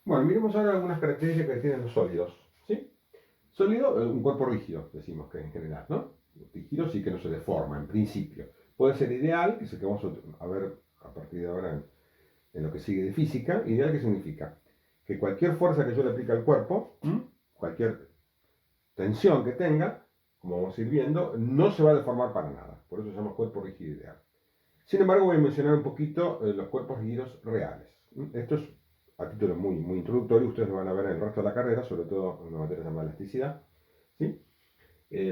Bueno, miremos ahora algunas características que tienen los sólidos. ¿Sí? Sólido, un cuerpo rígido, decimos que en general, ¿no? Rígido sí que no se deforma, en principio. Puede ser ideal, que es el que vamos a ver a partir de ahora en lo que sigue de física. Ideal, ¿qué significa? Que cualquier fuerza que yo le aplique al cuerpo, cualquier tensión que tenga, como vamos a ir viendo, no se va a deformar para nada. Por eso se llama cuerpo rígido ideal. Sin embargo, voy a mencionar un poquito los cuerpos rígidos reales. Esto es a título muy introductorio, ustedes lo van a ver en el resto de la carrera, sobre todo en una materia llamada elasticidad. ¿Sí?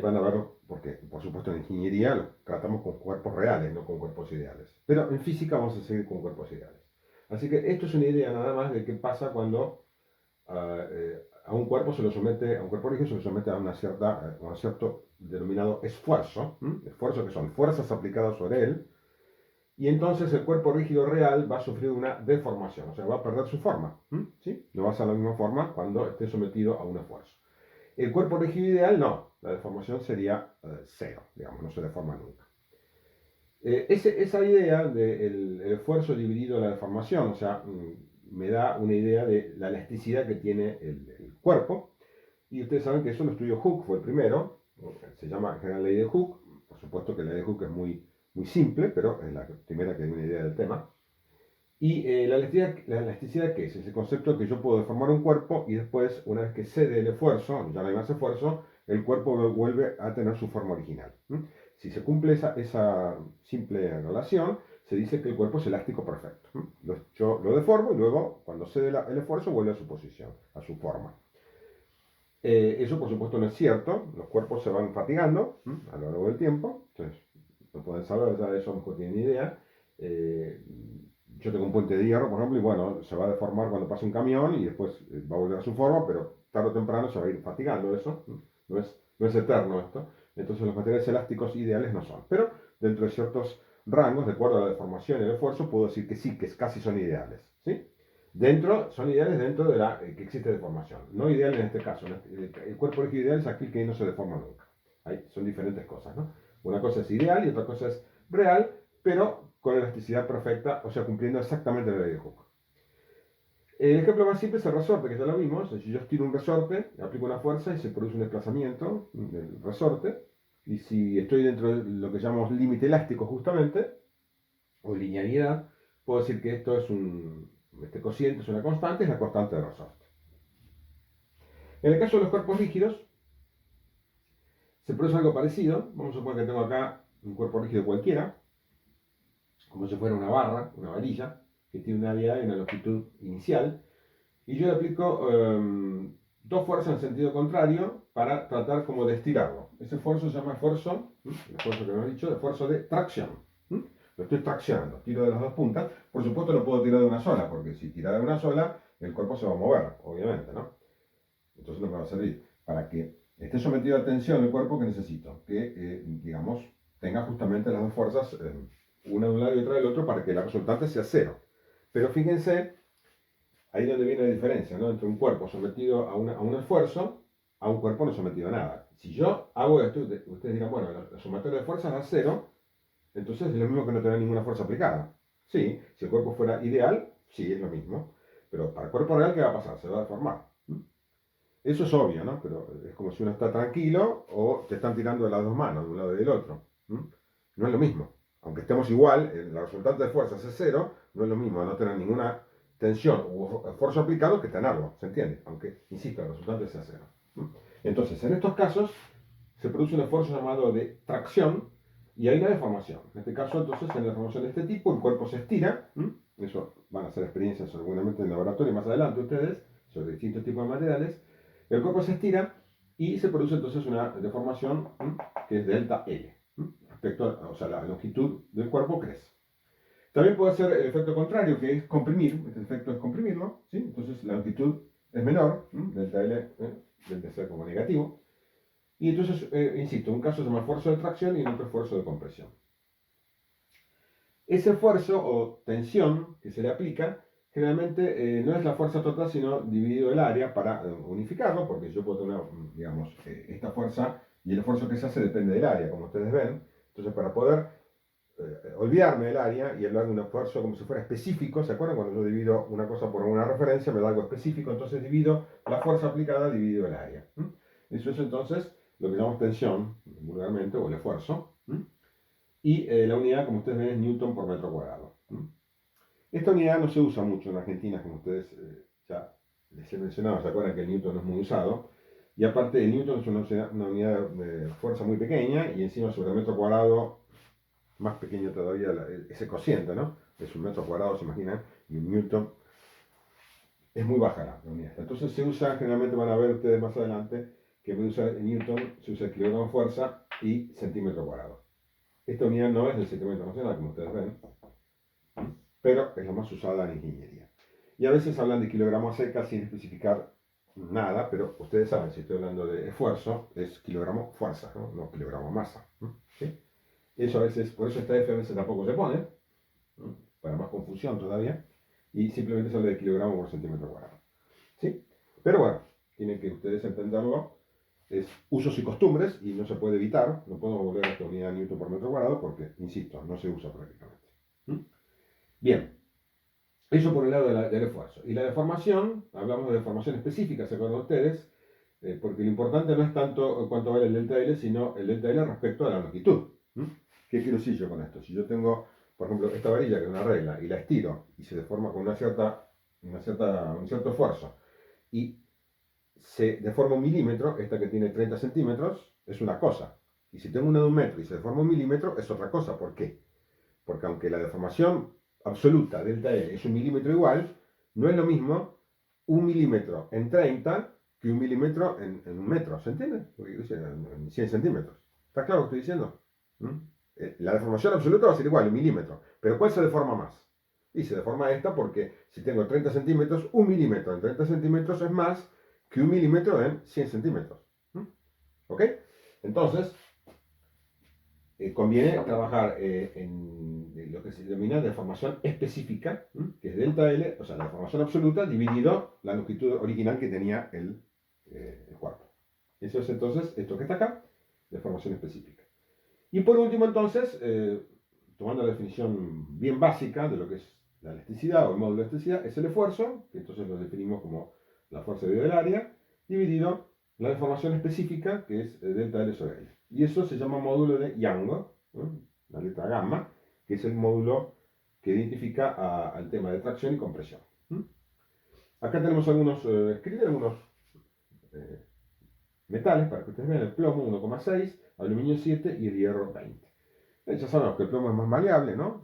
Van a ver, porque por supuesto en ingeniería lo tratamos con cuerpos reales, no con cuerpos ideales. Pero en física vamos a seguir con cuerpos ideales. Así que esto es una idea nada más de qué pasa cuando a un cuerpo se lo somete, a un cuerpo rígido se lo somete a a un cierto denominado esfuerzo, esfuerzo que son fuerzas aplicadas sobre él, y entonces el cuerpo rígido real va a sufrir una deformación, o sea, va a perder su forma, ¿sí? No va a ser la misma forma cuando esté sometido a un esfuerzo. El cuerpo rígido ideal no, la deformación sería cero, digamos, no se deforma nunca. Esa idea del esfuerzo dividido en la deformación, o sea, me da una idea de la elasticidad que tiene el cuerpo, y ustedes saben que eso lo estudió Hooke, fue el primero, se llama en general ley de Hooke, por supuesto que la ley de Hooke es muy simple, pero es la primera que da una idea del tema. Y la elasticidad, ¿qué es? Es el concepto de que yo puedo deformar un cuerpo y después, una vez que cede el esfuerzo, ya no hay más esfuerzo, el cuerpo vuelve a tener su forma original. Si se cumple esa simple relación, se dice que el cuerpo es elástico perfecto. Yo lo deformo y luego, cuando cede el esfuerzo, vuelve a su posición, a su forma. Eso, por supuesto, no es cierto. Los cuerpos se van fatigando a lo largo del tiempo. Entonces, no pueden saber, ya de eso no tienen idea. Eh, yo tengo un puente de hierro, por ejemplo, y bueno, se va a deformar cuando pase un camión y después va a volver a su forma, pero tarde o temprano se va a ir fatigando eso. No es eterno esto. Entonces, los materiales elásticos ideales no son. Pero dentro de ciertos rangos, de acuerdo a la deformación y el esfuerzo, puedo decir que sí, que casi son ideales. ¿Sí? Son ideales dentro de la que existe deformación. No ideal en este caso. El cuerpo rígido ideal es aquel que no se deforma nunca. Son diferentes cosas, ¿no? Una cosa es ideal y otra cosa es real, pero con elasticidad perfecta, o sea, cumpliendo exactamente la ley de Hooke. El ejemplo más simple es el resorte, que ya lo vimos. Si yo estiro un resorte, aplico una fuerza y se produce un desplazamiento del resorte. Y si estoy dentro de lo que llamamos límite elástico justamente, o linealidad, puedo decir que este cociente es una constante, es la constante de resorte. En el caso de los cuerpos rígidos, se produce algo parecido. Vamos a suponer que tengo acá un cuerpo rígido cualquiera, como si fuera una barra, una varilla, que tiene una área y una longitud inicial, y yo le aplico dos fuerzas en sentido contrario para tratar como de estirarlo. Ese esfuerzo se llama esfuerzo, el esfuerzo que hemos dicho, esfuerzo de tracción. Lo estoy traccionando, tiro de las dos puntas. Por supuesto no puedo tirar de una sola, porque si tira de una sola, el cuerpo se va a mover, obviamente, ¿no? Entonces no me va a servir. Para que esté sometido a tensión el cuerpo, que necesito? Que, digamos, tenga justamente las dos fuerzas, una de un lado y otra del otro, para que la resultante sea cero. Pero fíjense, ahí es donde viene la diferencia, ¿no? Entre un cuerpo sometido a un esfuerzo, a un cuerpo no sometido a nada. Si yo hago esto, ustedes dirán, bueno, la sumatoria de fuerzas da cero, entonces es lo mismo que no tener ninguna fuerza aplicada. Sí, si el cuerpo fuera ideal, sí, es lo mismo. Pero para el cuerpo real, ¿qué va a pasar? Se va a deformar. Eso es obvio, ¿no? Pero es como si uno está tranquilo o te están tirando de las dos manos, de un lado y del otro. No es lo mismo. Aunque estemos igual, la resultante de fuerzas es cero, no es lo mismo no tener ninguna tensión o esfuerzo aplicado que tenerlo, ¿se entiende? Aunque, insisto, el resultante sea cero. Entonces, en estos casos, se produce un esfuerzo llamado de tracción y hay una deformación. En este caso, entonces, en la deformación de este tipo, el cuerpo se estira. Eso van a hacer experiencias seguramente en el laboratorio más adelante ustedes, sobre distintos tipos de materiales. El cuerpo se estira y se produce entonces una deformación que es delta L. Respecto a, o sea, la longitud del cuerpo crece. También puede ser el efecto contrario, que es comprimir. Este efecto es comprimirlo. ¿Sí? Entonces la longitud es menor, delta L debe ser como negativo. Y entonces, insisto, un caso se llama esfuerzo de tracción y en otro esfuerzo de compresión. Ese esfuerzo o tensión que se le aplica generalmente no es la fuerza total, sino dividido el área para unificarlo, porque yo puedo tener, digamos, esta fuerza y el esfuerzo que se hace depende del área, como ustedes ven. Entonces, para poder olvidarme del área y hablar de un esfuerzo como si fuera específico. ¿Se acuerdan? Cuando yo divido una cosa por una referencia, me da algo específico, entonces divido la fuerza aplicada, divido el área. Eso es entonces lo que llamamos tensión, vulgarmente, o el esfuerzo. Y la unidad, como ustedes ven, es Newton por metro cuadrado. Esta unidad no se usa mucho en Argentina, como ustedes ya les he mencionado. ¿Se acuerdan que el Newton no es muy usado? Y aparte, el Newton es una unidad de fuerza muy pequeña y encima sobre el metro cuadrado más pequeño todavía ese cociente, ¿no? Es un metro cuadrado, se imaginan, y un Newton es muy baja la unidad. Entonces se usa, generalmente van a ver ustedes más adelante, que en vez de usar el Newton, se usa el kilogramo de fuerza y centímetro cuadrado. Esta unidad no es del sistema internacional, como ustedes ven, pero es la más usada en ingeniería. Y a veces hablan de kilogramo a seca sin especificar nada, pero ustedes saben, si estoy hablando de esfuerzo, es kilogramo fuerza, no kilogramo masa. ¿Sí? Eso a veces, por eso esta F a veces tampoco se pone, para más confusión todavía, y simplemente se habla de kilogramo por centímetro cuadrado. ¿Sí? Pero bueno, tienen que ustedes entenderlo, es usos y costumbres, y no se puede evitar, no podemos volver a esta unidad de Newton por metro cuadrado, porque, insisto, no se usa prácticamente. Bien, eso por el lado del esfuerzo. Y la deformación, hablamos de deformación específica, ¿se acuerdan ustedes? Porque lo importante no es tanto cuánto vale el delta L, sino el delta L respecto a la longitud. ¿Qué quiero decir yo con esto? Si yo tengo, por ejemplo, esta varilla que es una regla y la estiro y se deforma con un cierto esfuerzo y se deforma un milímetro, esta que tiene 30 centímetros, es una cosa. Y si tengo una de un metro y se deforma un milímetro, es otra cosa. ¿Por qué? Porque aunque la deformación absoluta, delta L, es un milímetro igual, no es lo mismo un milímetro en 30 que un milímetro en un metro, ¿se entiende? En 100 centímetros. ¿Está claro lo que estoy diciendo? La deformación absoluta va a ser igual, un milímetro. Pero ¿cuál se deforma más? Y se deforma esta porque si tengo 30 centímetros, un milímetro en 30 centímetros es más que un milímetro en 100 centímetros. ¿Ok? Entonces, conviene trabajar en lo que se denomina deformación específica, que es delta L, o sea, la deformación absoluta dividido la longitud original que tenía el cuerpo. Eso es entonces esto que está acá, deformación específica. Y por último, entonces, tomando la definición bien básica de lo que es la elasticidad o el módulo de elasticidad, es el esfuerzo, que entonces lo definimos como la fuerza dividido del área, dividido la deformación específica, que es delta L sobre L. Y eso se llama módulo de Young, la letra gamma, que es el módulo que identifica al tema de tracción y compresión. Acá tenemos algunos, escribir algunos metales para que ustedes vean: el plomo 1,6, aluminio 7 y el hierro 20. Ya sabemos que el plomo es más maleable, ¿no?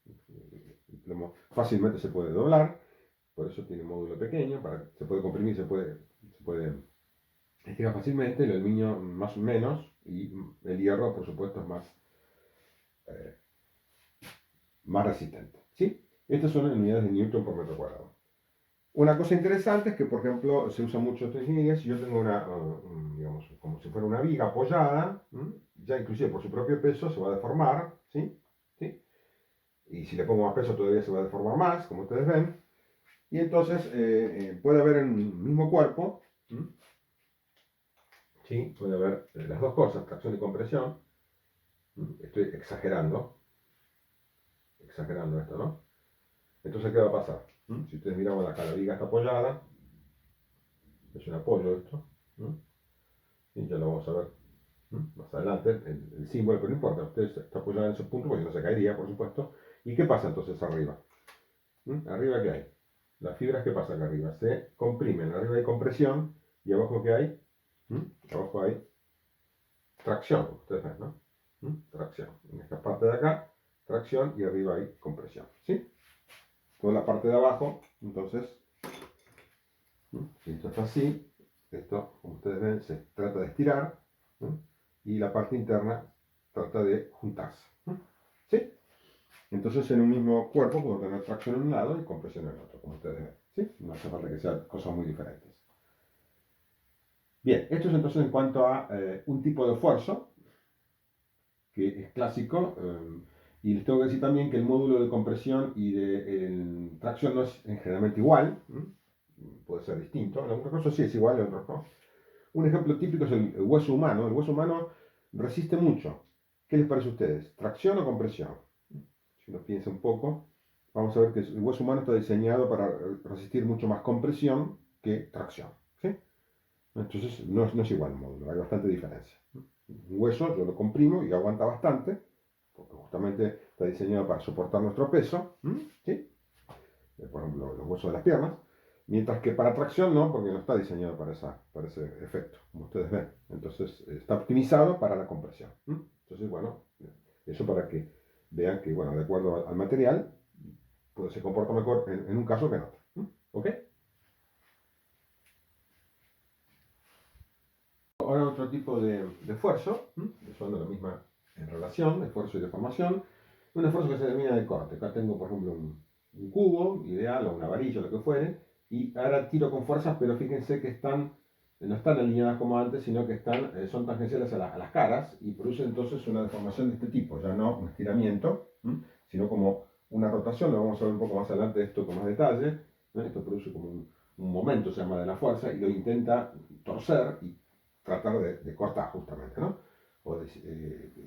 El plomo fácilmente se puede doblar, por eso tiene módulo pequeño, se puede comprimir, se puede estirar fácilmente. El aluminio más o menos, y el hierro, por supuesto, es más resistente. ¿Sí? Estas son unidades de Newton por metro cuadrado. Una cosa interesante es que, por ejemplo, se usa mucho esta ingeniería. Si yo tengo digamos, como si fuera una viga apoyada, ya inclusive por su propio peso se va a deformar, ¿sí? ¿Sí? Y si le pongo más peso todavía se va a deformar más, como ustedes ven. Y entonces puede haber en el mismo cuerpo, ¿sí? Puede haber las dos cosas, tracción y compresión. Estoy exagerando esto, ¿no? Entonces, ¿qué va a pasar? Si ustedes miran acá, la viga está apoyada, es un apoyo esto, y ya lo vamos a ver más adelante, el símbolo, pero no importa, usted está apoyado en ese punto porque no se caería, por supuesto. ¿Y qué pasa entonces arriba? ¿Arriba qué hay? Las fibras, ¿qué pasa acá arriba? Se comprimen, arriba hay compresión, y abajo ¿qué hay? Abajo hay tracción, ustedes ven, ¿no? Tracción. En esta parte de acá, tracción, y arriba hay compresión, ¿sí? Toda la parte de abajo, entonces, si esto está así, esto, como ustedes ven, se trata de estirar, y la parte interna trata de juntarse, ¿sí? Entonces en un mismo cuerpo puedo tener tracción en un lado y compresión en el otro, como ustedes ven, ¿sí? No hace falta que sean cosas muy diferentes. Bien, esto es entonces en cuanto a un tipo de esfuerzo, que es clásico, y les tengo que decir también que el módulo de compresión y de tracción no es generalmente igual, puede ser distinto, en algunos casos sí es igual, en otros no. Un ejemplo típico es el hueso humano. El hueso humano resiste mucho. ¿Qué les parece a ustedes? ¿Tracción o compresión? si uno piensa un poco, vamos a ver que el hueso humano está diseñado para resistir mucho más compresión que tracción. ¿Sí? Entonces no es igual el módulo, hay bastante diferencia. Un hueso yo lo comprimo y aguanta bastante, porque justamente está diseñado para soportar nuestro peso. ¿Sí? Por ejemplo, los huesos de las piernas. Mientras que para tracción no, porque no está diseñado para ese efecto, como ustedes ven. Entonces está optimizado para la compresión. Entonces, bueno, eso para que vean que, bueno, de acuerdo al material, pues se comporta mejor en un caso que en otro. ¿Ok? Ahora otro tipo de esfuerzo, que son de la misma en relación, esfuerzo y deformación. Un esfuerzo que se denomina de corte. Acá tengo, por ejemplo, un cubo ideal o una varilla, lo que fuere, y ahora tiro con fuerzas, pero fíjense que no están alineadas como antes, sino que son tangenciales a las caras y producen entonces una deformación de este tipo, ya no un estiramiento, sino como una rotación. Lo vamos a ver un poco más adelante esto con más detalle. Esto produce como un momento, se llama, de la fuerza, y lo intenta torcer y tratar de cortar justamente, ¿no?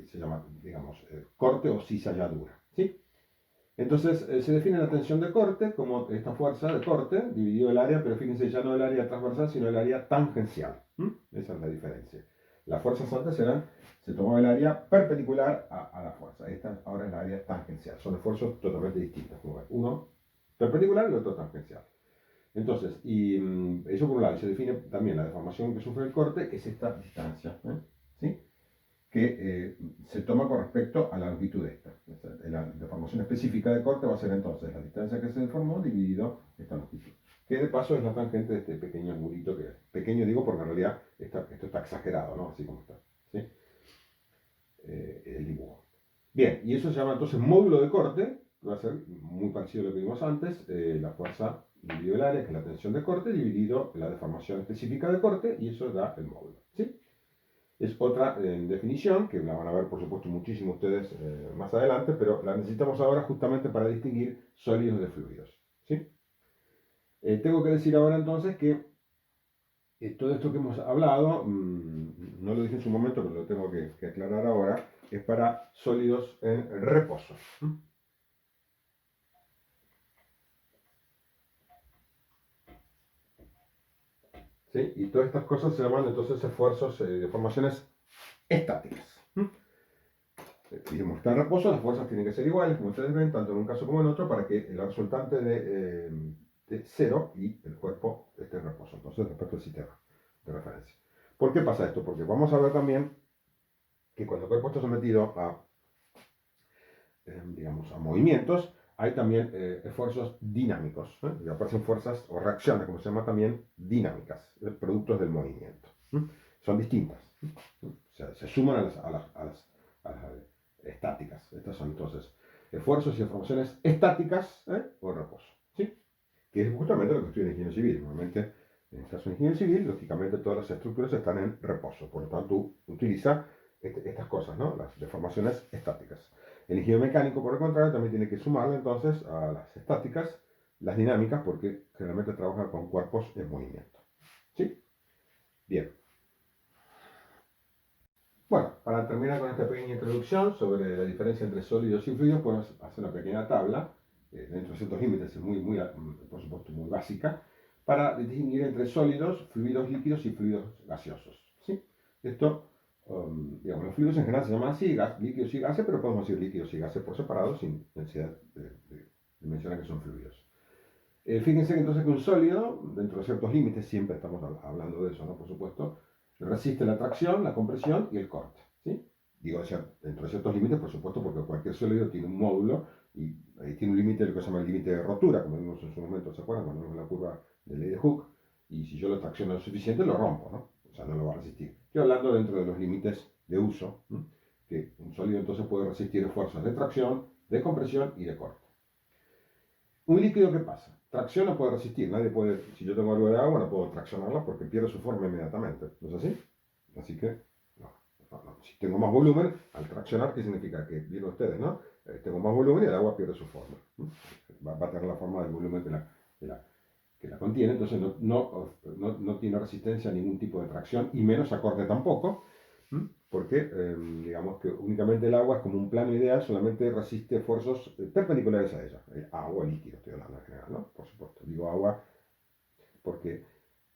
Se llama, digamos, corte o cizalladura, ¿sí? Entonces se define la tensión de corte como esta fuerza de corte dividido el área, pero fíjense ya no el área transversal, sino el área tangencial. Esa es la diferencia. Las fuerzas antes se tomaba el área perpendicular a la fuerza. Esta ahora es la área tangencial. Son esfuerzos totalmente distintos. Uno perpendicular y el otro tangencial. Entonces, eso por un lado, se define también la deformación que sufre el corte, que es esta distancia, ¿sí? Que se toma con respecto a la longitud de esta. La deformación específica de corte va a ser entonces la distancia que se deformó dividido esta longitud. Que de paso es la tangente de este pequeño angulito que es. Pequeño digo porque en realidad esto está exagerado, ¿no? Así como está. ¿Sí? El dibujo. Bien, y eso se llama entonces módulo de corte, que va a ser muy parecido a lo que vimos antes, la fuerza dividido el área, que es la tensión de corte, dividido la deformación específica de corte, y eso da el módulo. ¿Sí? Es otra definición, que la van a ver por supuesto muchísimo ustedes más adelante, pero la necesitamos ahora justamente para distinguir sólidos de fluidos. ¿Sí? Tengo que decir ahora entonces que todo esto que hemos hablado, no lo dije en su momento, pero lo tengo que aclarar ahora, es para sólidos en reposo. ¿Sí? Y todas estas cosas se llaman entonces esfuerzos, deformaciones estáticas. Si está en reposo, las fuerzas tienen que ser iguales, como ustedes ven, tanto en un caso como en otro, para que el resultante de cero y el cuerpo esté en reposo. Entonces, respecto al sistema de referencia. ¿Por qué pasa esto? Porque vamos a ver también que cuando el cuerpo está sometido digamos, a movimientos, hay también esfuerzos dinámicos. Y aparecen fuerzas o reacciones, como se llama también, dinámicas, productos del movimiento. Son distintas. Se suman a las estáticas. Estas son entonces esfuerzos y deformaciones estáticas o en reposo. ¿Sí? Que es justamente lo que estudia en ingeniería civil. Normalmente, en el caso de ingeniería civil, lógicamente todas las estructuras están en reposo. Por lo tanto, utiliza estas cosas, ¿no? Las deformaciones estáticas. El ingeniero mecánico, por el contrario, también tiene que sumarle entonces a las estáticas las dinámicas, porque generalmente trabaja con cuerpos en movimiento. ¿Sí? Bien. Bueno, para terminar con esta pequeña introducción sobre la diferencia entre sólidos y fluidos, podemos hacer una pequeña tabla, dentro de ciertos límites, por supuesto, muy básica, para distinguir entre sólidos, fluidos líquidos y fluidos gaseosos. ¿Sí? Esto, digamos, los fluidos en general se llaman así, líquidos y gases, pero podemos decir líquidos y gases por separado sin necesidad de mencionar que son fluidos. Fíjense que entonces que un sólido, dentro de ciertos límites, siempre estamos hablando de eso, ¿no? Por supuesto, resiste la tracción, la compresión y el corte. ¿Sí? Digo, dentro de ciertos límites, por supuesto, porque cualquier sólido tiene un módulo y tiene un límite, lo que se llama el límite de rotura, como vimos en su momento, ¿se acuerdan? Cuando vimos la curva de ley de Hooke, y si yo lo tracciono lo suficiente, lo rompo, ¿no? O sea, no lo va a resistir. Estoy hablando dentro de los límites de uso, ¿no? Que un sólido entonces puede resistir esfuerzos de tracción, de compresión y de corte. Un líquido, ¿qué pasa? Tracción no puede resistir, nadie puede, si yo tengo algo de agua, no puedo traccionarla porque pierde su forma inmediatamente, ¿no es así? Así que, no. Si tengo más volumen, al traccionar, ¿qué significa? Que, bien ustedes, ¿no? Tengo más volumen y el agua pierde su forma. Va a tener la forma del volumen que la contiene, entonces no tiene resistencia a ningún tipo de tracción, y menos a corte tampoco. porque digamos que únicamente el agua es como un plano ideal, solamente resiste esfuerzos perpendiculares a ella. Agua, líquido, estoy hablando en general, ¿no? Por supuesto, digo agua porque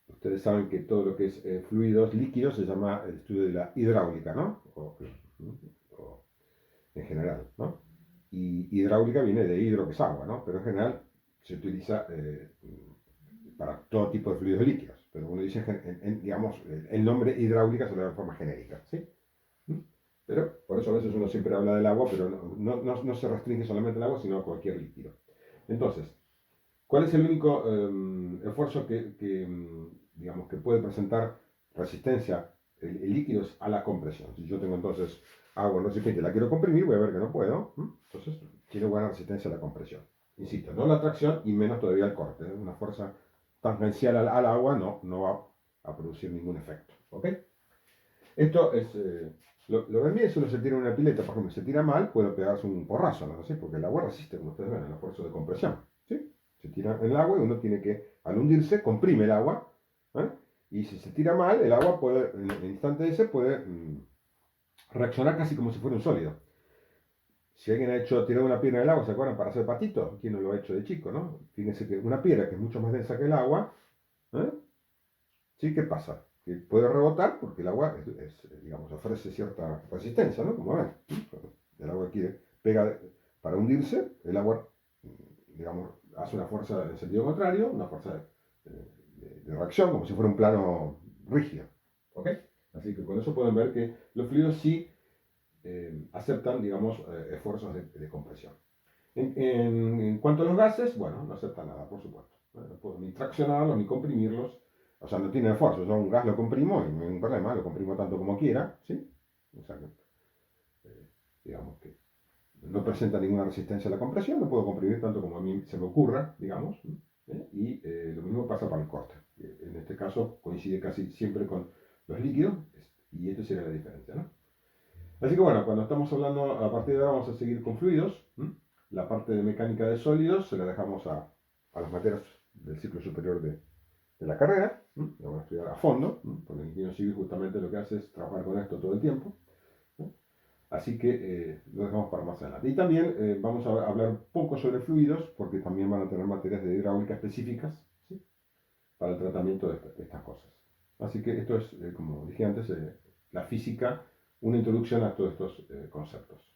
ustedes saben que todo lo que es fluidos líquidos se llama el estudio de la hidráulica, ¿no? O en general, ¿no? Y hidráulica viene de hidro, que es agua, ¿no? Pero en general se utiliza para todo tipo de fluidos líquidos. Pero uno dice, digamos, el nombre hidráulica se lo da de forma genérica, ¿sí? ¿Mm? Pero por eso a veces uno siempre habla del agua, pero no se restringe solamente al agua, sino a cualquier líquido. Entonces, ¿cuál es el único esfuerzo digamos, que puede presentar resistencia el líquido a la compresión? Si yo tengo entonces agua en un recipiente y la quiero comprimir, voy a ver que no puedo. Entonces, tiene buena resistencia a la compresión. Insisto, no la tracción y menos todavía el corte. Una fuerza tangencial al agua no va a producir ningún efecto. ¿Ok? Esto es, lo ven bien si uno se tira en una pileta, por ejemplo, se tira mal, puede pegarse un porrazo, ¿no? ¿Sí? Porque el agua resiste, como ustedes ven, el esfuerzo de compresión. ¿Sí? Se tira en el agua y uno tiene que, al hundirse, comprime el agua. ¿Eh? Y si se tira mal, el agua puede, en el instante ese, puede reaccionar casi como si fuera un sólido. Si alguien ha hecho tirar una piedra en el agua, ¿se acuerdan? Para hacer patito, ¿quién no lo ha hecho de chico, no? Fíjense que una piedra que es mucho más densa que el agua, ¿eh? ¿Sí? ¿Qué pasa? Que puede rebotar porque el agua, digamos, ofrece cierta resistencia, ¿no? Como ven, el agua quiere, pega para hundirse, el agua, digamos, hace una fuerza en sentido contrario, una fuerza de reacción, como si fuera un plano rígido. ¿Ok? Así que con eso pueden ver que los fluidos sí aceptan, digamos, esfuerzos de compresión. En cuanto a los gases, bueno, no aceptan nada, por supuesto. No puedo ni traccionarlos ni comprimirlos. O sea, no tiene esfuerzo. Yo un gas lo comprimo y no hay un problema, lo comprimo tanto como quiera, ¿sí? O sea, digamos que no presenta ninguna resistencia a la compresión, lo puedo comprimir tanto como a mí se me ocurra, digamos. Y lo mismo pasa para el corte. En este caso coincide casi siempre con los líquidos y esta sería la diferencia, ¿no? Así que bueno, cuando estamos hablando, a partir de ahora vamos a seguir con fluidos. La parte de mecánica de sólidos se la dejamos a las materias del ciclo superior de la carrera. Lo vamos a estudiar a fondo, porque el ingeniero civil justamente lo que hace es trabajar con esto todo el tiempo. Así que lo dejamos para más adelante. Y también vamos a hablar un poco sobre fluidos, porque también van a tener materias de hidráulica específicas, ¿sí? Para el tratamiento de estas cosas. Así que esto es, como dije antes, la física, una introducción a todos estos conceptos.